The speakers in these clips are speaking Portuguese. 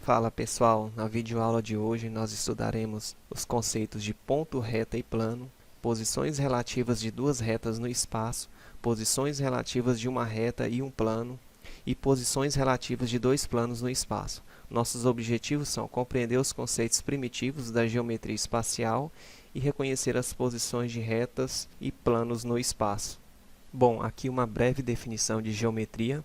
Fala pessoal, na videoaula de hoje nós estudaremos os conceitos de ponto, reta e plano, posições relativas de duas retas no espaço, posições relativas de uma reta e um plano e posições relativas de dois planos no espaço. Nossos objetivos são compreender os conceitos primitivos da geometria espacial e reconhecer as posições de retas e planos no espaço. Bom, aqui uma breve definição de geometria.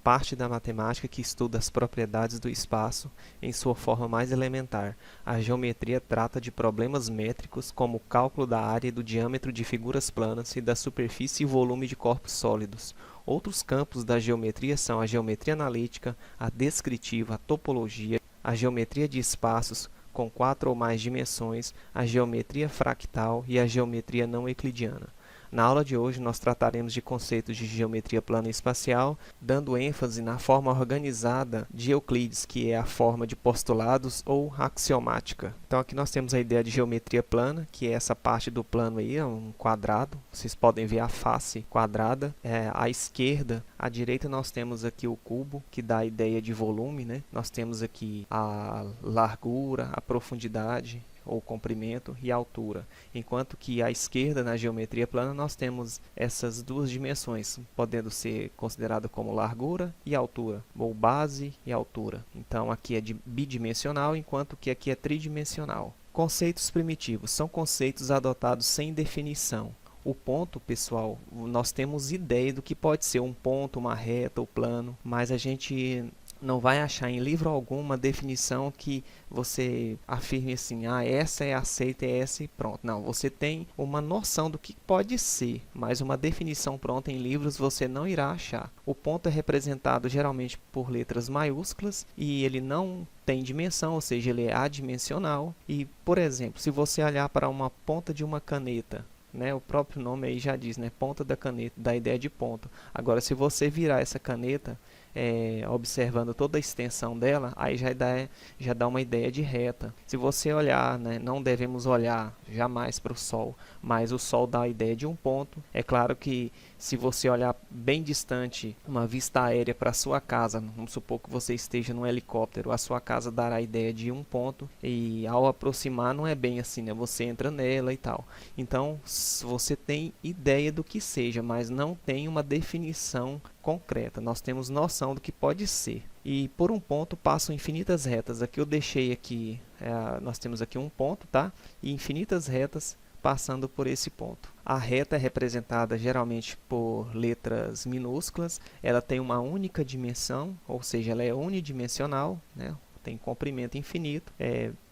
Parte da matemática que estuda as propriedades do espaço em sua forma mais elementar. A geometria trata de problemas métricos, como o cálculo da área e do diâmetro de figuras planas e da superfície e volume de corpos sólidos. Outros campos da geometria são a geometria analítica, a descritiva, a topologia, a geometria de espaços com 4 ou mais dimensões, a geometria fractal e a geometria não euclidiana. Na aula de hoje, nós trataremos de conceitos de geometria plana e espacial, dando ênfase na forma organizada de Euclides, que é a forma de postulados ou axiomática. Então, aqui nós temos a ideia de geometria plana, que é essa parte do plano aí, é um quadrado. Vocês podem ver a face quadrada. À esquerda, à direita, nós temos aqui o cubo, que dá a ideia de volume, né? Nós temos aqui a largura, a profundidade, ou comprimento, e altura, enquanto que à esquerda, na geometria plana, nós temos essas duas dimensões, podendo ser considerado como largura e altura, ou base e altura. Então aqui é bidimensional, enquanto que aqui é tridimensional. Conceitos primitivos são conceitos adotados sem definição. O ponto, pessoal, nós temos ideia do que pode ser um ponto, uma reta ou plano, mas a gente não vai achar em livro algum uma definição que você afirme assim, essa é aceita, é essa e pronto. Não, você tem uma noção do que pode ser, mas uma definição pronta em livros você não irá achar. O ponto é representado geralmente por letras maiúsculas e ele não tem dimensão, ou seja, ele é adimensional. E, por exemplo, se você olhar para uma ponta de uma caneta, o próprio nome aí já diz, ponta da caneta, da ideia de ponto. Agora, se você virar essa caneta, observando toda a extensão dela, aí já dá uma ideia de reta. Se você olhar, não devemos olhar jamais para o Sol, mas o Sol dá a ideia de um ponto. É claro que se você olhar bem distante, uma vista aérea para a sua casa, vamos supor que você esteja num helicóptero, a sua casa dará a ideia de um ponto, e ao aproximar não é bem assim, você entra nela e tal. Então, você tem ideia do que seja, mas não tem uma definição concreta. Nós temos noção do que pode ser. E por um ponto passam infinitas retas. Aqui eu deixei aqui, nós temos aqui um ponto, tá? E infinitas retas passando por esse ponto. A reta é representada geralmente por letras minúsculas. Ela tem uma única dimensão, ou seja, ela é unidimensional, tem comprimento infinito.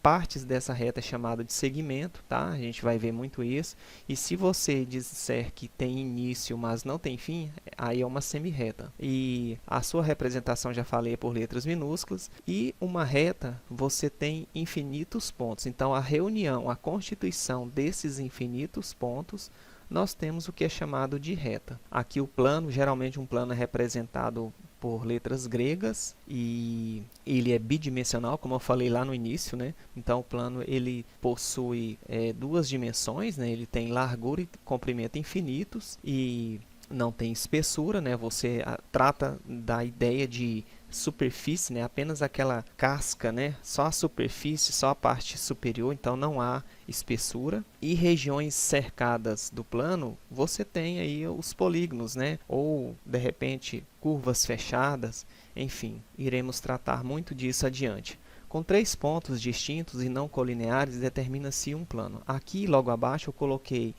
Partes dessa reta é chamada de segmento, tá? A gente vai ver muito isso. E se você disser que tem início, mas não tem fim, aí é uma semirreta. E a sua representação, já falei, é por letras minúsculas. E uma reta, você tem infinitos pontos. Então, a reunião, a constituição desses infinitos pontos, nós temos o que é chamado de reta. Aqui o plano, geralmente um plano é representado por letras gregas e ele é bidimensional, como eu falei lá no início, Então o plano ele possui duas dimensões, Ele tem largura e comprimento infinitos e não tem espessura, Você trata da ideia de superfície, apenas aquela casca, Só a superfície, só a parte superior, então não há espessura. E regiões cercadas do plano, você tem aí os polígonos, Ou, de repente, curvas fechadas, enfim, iremos tratar muito disso adiante. Com 3 pontos distintos e não colineares, determina-se um plano. Aqui, logo abaixo, eu coloquei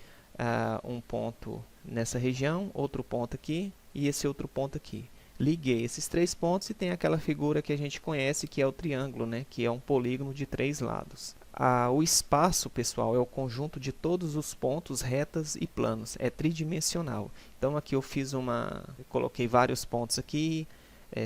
um ponto nessa região, outro ponto aqui e esse outro ponto aqui. Liguei esses 3 pontos e tem aquela figura que a gente conhece, que é o triângulo, Que é um polígono de 3 lados. O espaço, pessoal, é o conjunto de todos os pontos, retas e planos. É tridimensional. Então, aqui eu coloquei vários pontos aqui,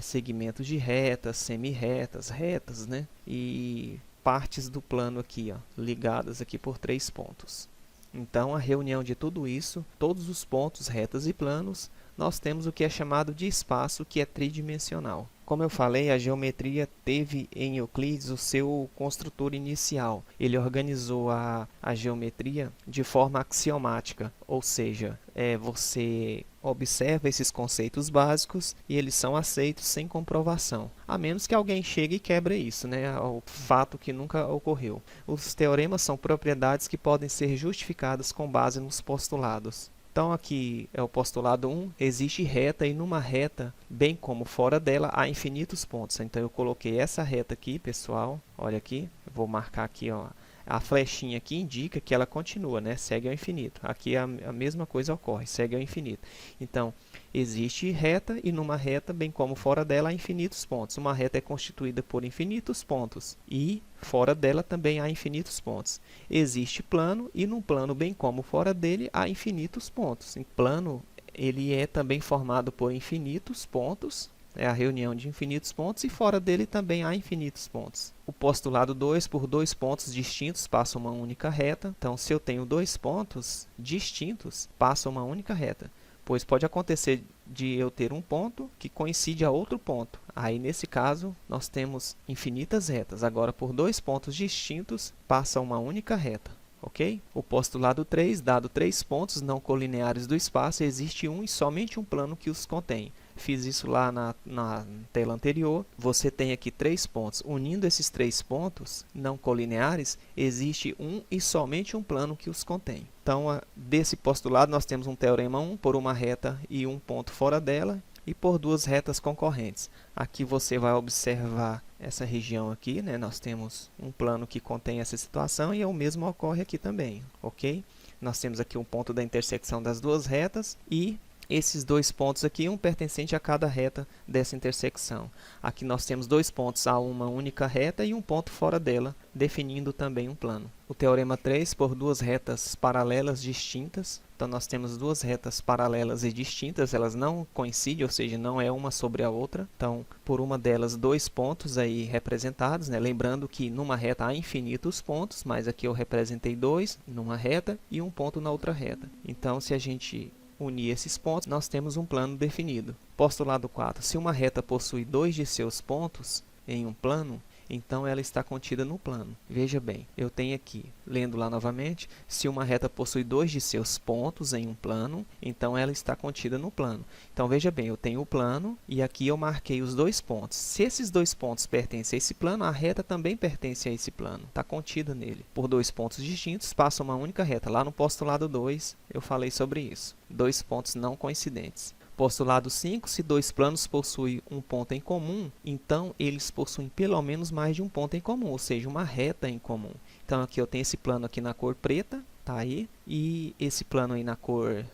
segmentos de retas, semirretas, retas, E partes do plano aqui, ligadas aqui por 3 pontos. Então, a reunião de tudo isso, todos os pontos, retas e planos, nós temos o que é chamado de espaço, que é tridimensional. Como eu falei, a geometria teve em Euclides o seu construtor inicial. Ele organizou a geometria de forma axiomática, ou seja, você observa esses conceitos básicos e eles são aceitos sem comprovação, a menos que alguém chegue e quebre isso, né? O fato que nunca ocorreu. Os teoremas são propriedades que podem ser justificadas com base nos postulados. Então, aqui é o postulado 1, existe reta e numa reta, bem como fora dela, há infinitos pontos. Então, eu coloquei essa reta aqui, pessoal, olha aqui, eu vou marcar aqui, ó, a flechinha aqui indica que ela continua, né? Segue ao infinito. Aqui a mesma coisa ocorre, segue ao infinito. Então, existe reta e numa reta, bem como fora dela, há infinitos pontos. Uma reta é constituída por infinitos pontos e fora dela também há infinitos pontos. Existe plano e num plano, bem como fora dele, há infinitos pontos. Em plano, ele é também formado por infinitos pontos, é a reunião de infinitos pontos, e fora dele também há infinitos pontos. O postulado 2, por dois pontos distintos, passa uma única reta. Então, se eu tenho dois pontos distintos, passa uma única reta. Pois pode acontecer de eu ter um ponto que coincide a outro ponto. Aí, nesse caso, nós temos infinitas retas. Agora, por dois pontos distintos, passa uma única reta. Ok? O postulado 3, dado três pontos não colineares do espaço, existe um e somente um plano que os contém. Fiz isso lá na tela anterior. Você tem aqui três pontos. Unindo esses três pontos não colineares, existe um e somente um plano que os contém. Então, desse postulado, nós temos um teorema 1 por uma reta e um ponto fora dela, e por duas retas concorrentes. Aqui você vai observar essa região aqui, né? Nós temos um plano que contém essa situação e o mesmo ocorre aqui também, ok? Nós temos aqui um ponto da intersecção das duas retas e esses dois pontos aqui, um pertencente a cada reta dessa intersecção. Aqui nós temos dois pontos a uma única reta e um ponto fora dela, definindo também um plano. O teorema 3, por duas retas paralelas distintas. Então, nós temos duas retas paralelas e distintas, elas não coincidem, ou seja, não é uma sobre a outra. Então, por uma delas, dois pontos aí representados, né? Lembrando que numa reta há infinitos pontos, mas aqui eu representei dois numa reta e um ponto na outra reta. Então, se a gente unir esses pontos, nós temos um plano definido. Postulado 4. Se uma reta possui dois de seus pontos em um plano, então ela está contida no plano. Veja bem, eu tenho aqui, lendo lá novamente, se uma reta possui dois de seus pontos em um plano, então ela está contida no plano. Então veja bem, eu tenho o plano e aqui eu marquei os dois pontos. Se esses dois pontos pertencem a esse plano, a reta também pertence a esse plano, está contida nele. Por dois pontos distintos, passa uma única reta. Lá no postulado 2, eu falei sobre isso. Dois pontos não coincidentes. Postulado 5, se dois planos possuem um ponto em comum, então eles possuem pelo menos mais de um ponto em comum, ou seja, uma reta em comum. Então aqui eu tenho esse plano aqui na cor preta, tá aí, e esse plano aí na cor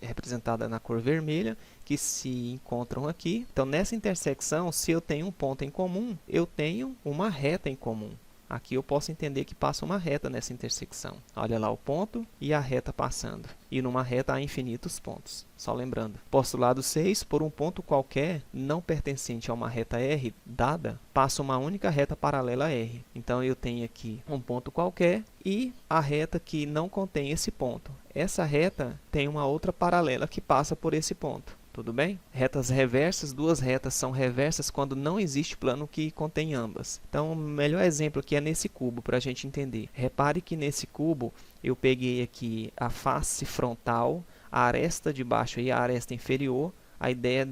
representada na cor vermelha, que se encontram aqui. Então nessa intersecção, se eu tenho um ponto em comum, eu tenho uma reta em comum. Aqui eu posso entender que passa uma reta nessa intersecção. Olha lá o ponto e a reta passando. E numa reta há infinitos pontos. Só lembrando. Postulado 6, por um ponto qualquer, não pertencente a uma reta R dada, passa uma única reta paralela a R. Então eu tenho aqui um ponto qualquer e a reta que não contém esse ponto. Essa reta tem uma outra paralela que passa por esse ponto. Tudo bem? Retas reversas, duas retas são reversas quando não existe plano que contém ambas. Então, o melhor exemplo aqui é nesse cubo, para a gente entender. Repare que nesse cubo, eu peguei aqui a face frontal, a aresta de baixo e a aresta inferior, a ideia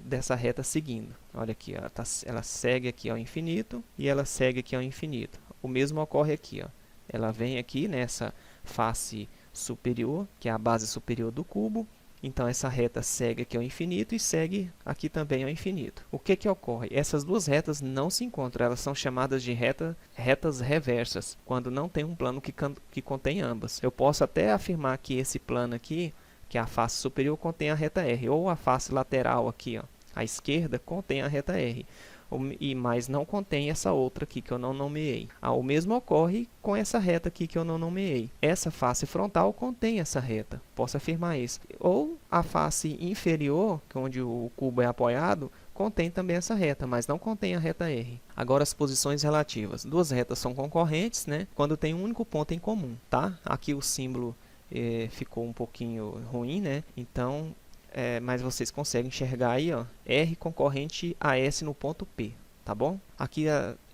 dessa reta seguindo. Olha aqui, ó, ela segue aqui ao infinito e ela segue aqui ao infinito. O mesmo ocorre aqui, ó. Ela vem aqui nessa face superior, que é a base superior do cubo. Então, essa reta segue aqui ao infinito e segue aqui também ao infinito. O que que ocorre? Essas duas retas não se encontram, elas são chamadas de retas reversas, quando não tem um plano que contém ambas. Eu posso até afirmar que esse plano aqui, que é a face superior, contém a reta R, ou a face lateral aqui, ó, à esquerda, contém a reta R. Mas não contém essa outra aqui que eu não nomeei. O mesmo ocorre com essa reta aqui que eu não nomeei. Essa face frontal contém essa reta, posso afirmar isso. Ou a face inferior, onde o cubo é apoiado, contém também essa reta, mas não contém a reta R. Agora as posições relativas. Duas retas são concorrentes, né, quando tem um único ponto em comum, tá? Aqui o símbolo ficou um pouquinho ruim, né? Então mas vocês conseguem enxergar aí, ó, R concorrente a S no ponto P, tá bom? Aqui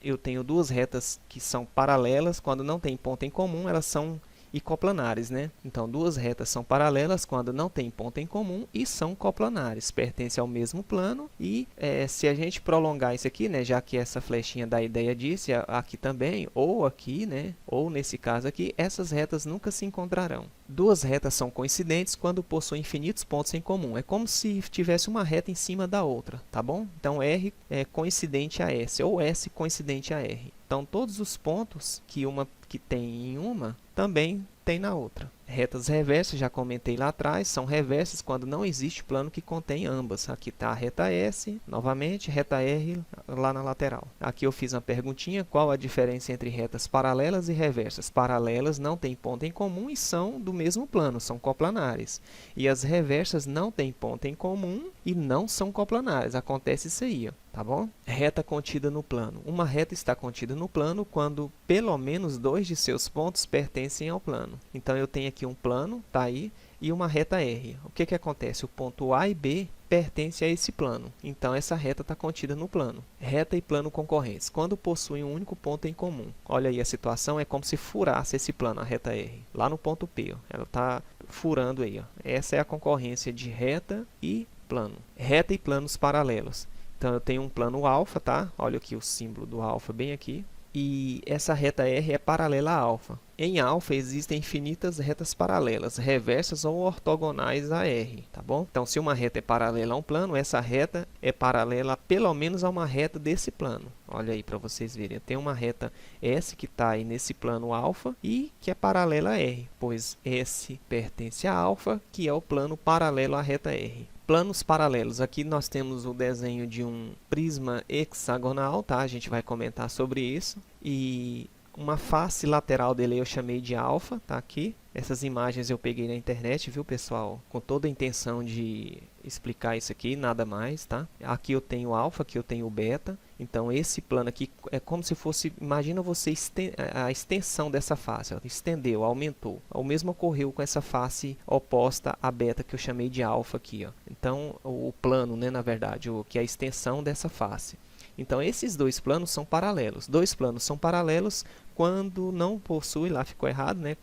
eu tenho duas retas que são paralelas, quando não tem ponto em comum, elas são e coplanares, né? Então, duas retas são paralelas quando não tem ponto em comum e são coplanares, pertencem ao mesmo plano e se a gente prolongar isso aqui, né, já que essa flechinha da ideia disse aqui também, ou aqui, né, ou nesse caso aqui, essas retas nunca se encontrarão. Duas retas são coincidentes quando possuem infinitos pontos em comum. É como se tivesse uma reta em cima da outra, tá bom? Então, R é coincidente a S, ou S coincidente a R. Então, todos os pontos que uma que tem em uma, também tem na outra. Retas reversas, já comentei lá atrás, são reversas quando não existe plano que contém ambas. Aqui está a reta S, novamente, reta R lá na lateral. Aqui eu fiz uma perguntinha, qual a diferença entre retas paralelas e reversas? Paralelas não têm ponto em comum e são do mesmo plano, são coplanares. E as reversas não têm ponto em comum e não são coplanares. Acontece isso aí, ó, tá bom? Reta contida no plano. Uma reta está contida no plano quando pelo menos dois de seus pontos pertencem ao plano. Então, eu tenho aqui um plano, tá aí, e uma reta R. O que acontece? O ponto A e B pertence a esse plano. Então, essa reta está contida no plano. Reta e plano concorrentes, quando possuem um único ponto em comum. Olha aí, a situação é como se furasse esse plano, a reta R, lá no ponto P. Ó. Ela está furando aí. Ó. Essa é a concorrência de reta e plano. Reta e planos paralelos. Então, eu tenho um plano alfa, tá? Olha aqui o símbolo do alfa bem aqui. E essa reta R é paralela a alfa. Em alfa existem infinitas retas paralelas, reversas ou ortogonais a R, tá bom? Então, se uma reta é paralela a um plano, essa reta é paralela pelo menos a uma reta desse plano. Olha aí para vocês verem. Tem uma reta S que está aí nesse plano alfa e que é paralela a R, pois S pertence a alfa, que é o plano paralelo à reta R. Planos paralelos. Aqui nós temos o desenho de um prisma hexagonal, tá? A gente vai comentar sobre isso. E uma face lateral dele eu chamei de alfa, tá aqui. Essas imagens eu peguei na internet, viu, pessoal? Com toda a intenção de explicar isso aqui, nada mais, tá? Aqui eu tenho alfa, aqui eu tenho beta. Então, esse plano aqui é como se fosse... Imagina você a extensão dessa face. Ó, estendeu, aumentou. O mesmo ocorreu com essa face oposta à beta, que eu chamei de alfa aqui. Ó. Então, o plano, né, na verdade, que é a extensão dessa face. Então, esses dois planos são paralelos. Dois planos são paralelos quando não possuem, lá ficou errado, né?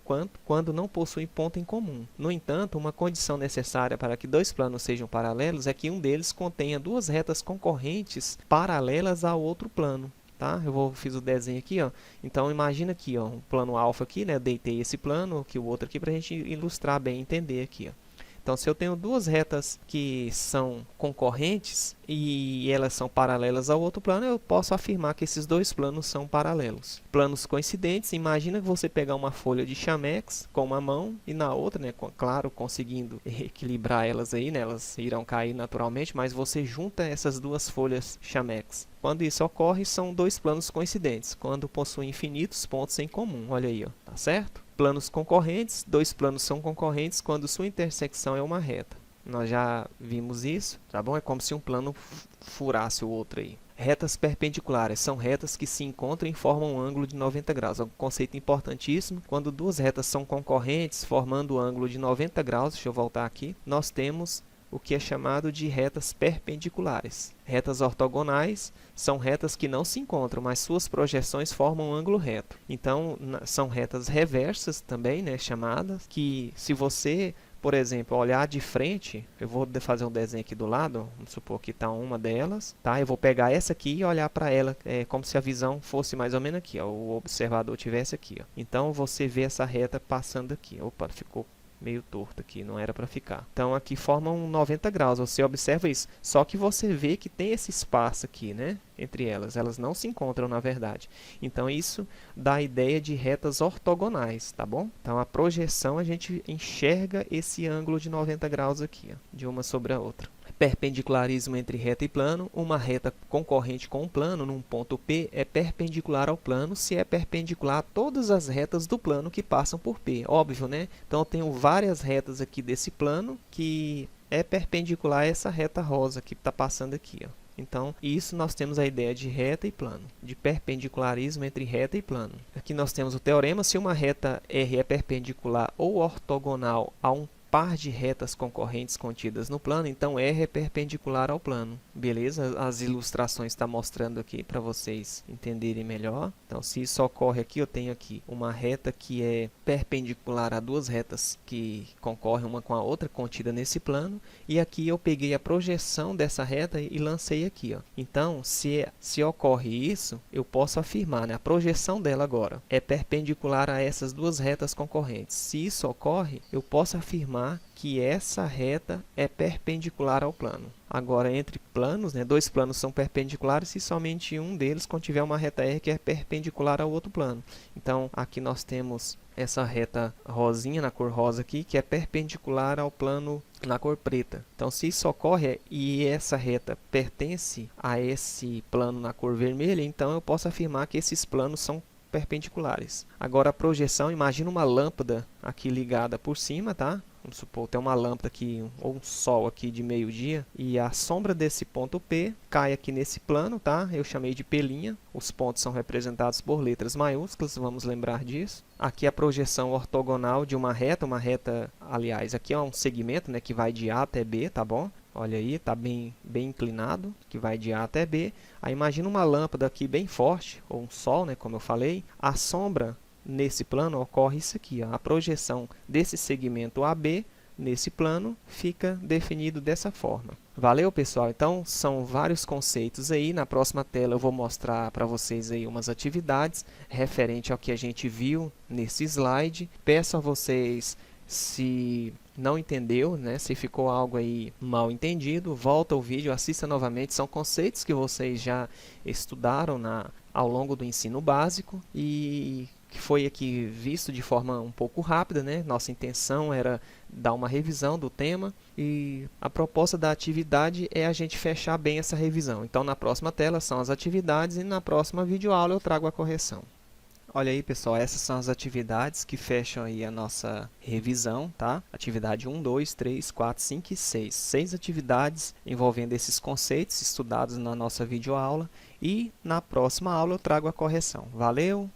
Quando não possuem ponto em comum. No entanto, uma condição necessária para que dois planos sejam paralelos é que um deles contenha duas retas concorrentes paralelas ao outro plano. Tá? Fiz o desenho aqui, ó. Então, imagina aqui, ó, um plano alfa aqui, né? Deitei esse plano, aqui o outro aqui, para a gente ilustrar bem, entender aqui, ó. Então, se eu tenho duas retas que são concorrentes e elas são paralelas ao outro plano, eu posso afirmar que esses dois planos são paralelos. Planos coincidentes, imagina que você pegar uma folha de chamex com uma mão e na outra, né, claro, conseguindo equilibrar elas aí, né, elas irão cair naturalmente, mas você junta essas duas folhas chamex. Quando isso ocorre, são dois planos coincidentes, quando possuem infinitos pontos em comum. Olha aí, ó, tá certo? Planos concorrentes, dois planos são concorrentes quando sua intersecção é uma reta. Nós já vimos isso, tá bom? É como se um plano furasse o outro aí. Retas perpendiculares são retas que se encontram e formam um ângulo de 90 graus. É um conceito importantíssimo. Quando duas retas são concorrentes, formando um ângulo de 90 graus, deixa eu voltar aqui, nós temos o que é chamado de retas perpendiculares. Retas ortogonais são retas que não se encontram, mas suas projeções formam um ângulo reto. Então, são retas reversas também, né, chamadas, que se você, por exemplo, olhar de frente, eu vou fazer um desenho aqui do lado, vamos supor que está uma delas, tá? Eu vou pegar essa aqui e olhar para ela, como se a visão fosse mais ou menos aqui, ó, o observador tivesse aqui, ó. Então, você vê essa reta passando aqui. Opa, ficou meio torto aqui, não era para ficar. Então, aqui formam 90 graus, você observa isso. Só que você vê que tem esse espaço aqui, né? Entre elas não se encontram, na verdade. Então, isso dá a ideia de retas ortogonais, tá bom? Então, a projeção, a gente enxerga esse ângulo de 90 graus aqui, ó, de uma sobre a outra. Perpendicularismo entre reta e plano. Uma reta concorrente com um plano num ponto P é perpendicular ao plano se é perpendicular a todas as retas do plano que passam por P. Óbvio, né? Então, eu tenho várias retas aqui desse plano que é perpendicular a essa reta rosa que está passando aqui, ó. Então, isso nós temos a ideia de reta e plano, de perpendicularismo entre reta e plano. Aqui nós temos o teorema: se uma reta R é perpendicular ou ortogonal a um par de retas concorrentes contidas no plano, então R é perpendicular ao plano. Beleza? As ilustrações estão mostrando aqui para vocês entenderem melhor. Então, se isso ocorre aqui, eu tenho aqui uma reta que é perpendicular a duas retas que concorrem uma com a outra contida nesse plano. E aqui eu peguei a projeção dessa reta e lancei aqui, ó. Então, se ocorre isso, eu posso afirmar, né, a projeção dela agora é perpendicular a essas duas retas concorrentes. Se isso ocorre, eu posso afirmar que essa reta é perpendicular ao plano. Agora, entre planos, né, dois planos são perpendiculares se somente um deles contiver uma reta R que é perpendicular ao outro plano. Então, aqui nós temos essa reta rosinha, na cor rosa aqui, que é perpendicular ao plano na cor preta. Então, se isso ocorre e essa reta pertence a esse plano na cor vermelha, então eu posso afirmar que esses planos são perpendiculares. Agora, a projeção, imagina uma lâmpada aqui ligada por cima, tá? Vamos supor, tem uma lâmpada aqui, ou um sol aqui de meio-dia, e a sombra desse ponto P cai aqui nesse plano, tá? Eu chamei de P', os pontos são representados por letras maiúsculas, vamos lembrar disso. Aqui a projeção ortogonal de uma reta, aliás, aqui é um segmento, né, que vai de A até B, tá bom? Olha aí, está bem inclinado, que vai de A até B. Aí imagina uma lâmpada aqui bem forte, ou um sol, né, como eu falei. A sombra nesse plano ocorre isso aqui, ó. A projeção desse segmento AB nesse plano fica definido dessa forma. Valeu, pessoal? Então, são vários conceitos aí. Na próxima tela eu vou mostrar para vocês aí umas atividades referente ao que a gente viu nesse slide. Peço a vocês, se não entendeu, né, se ficou algo aí mal entendido, volta o vídeo, assista novamente. São conceitos que vocês já estudaram ao longo do ensino básico e que foi aqui visto de forma um pouco rápida, né? Nossa intenção era dar uma revisão do tema e a proposta da atividade é a gente fechar bem essa revisão. Então, na próxima tela são as atividades e na próxima videoaula eu trago a correção. Olha aí, pessoal, essas são as atividades que fecham aí a nossa revisão, tá? Atividade 1, 2, 3, 4, 5 e 6. 6 atividades envolvendo esses conceitos estudados na nossa videoaula e na próxima aula eu trago a correção. Valeu!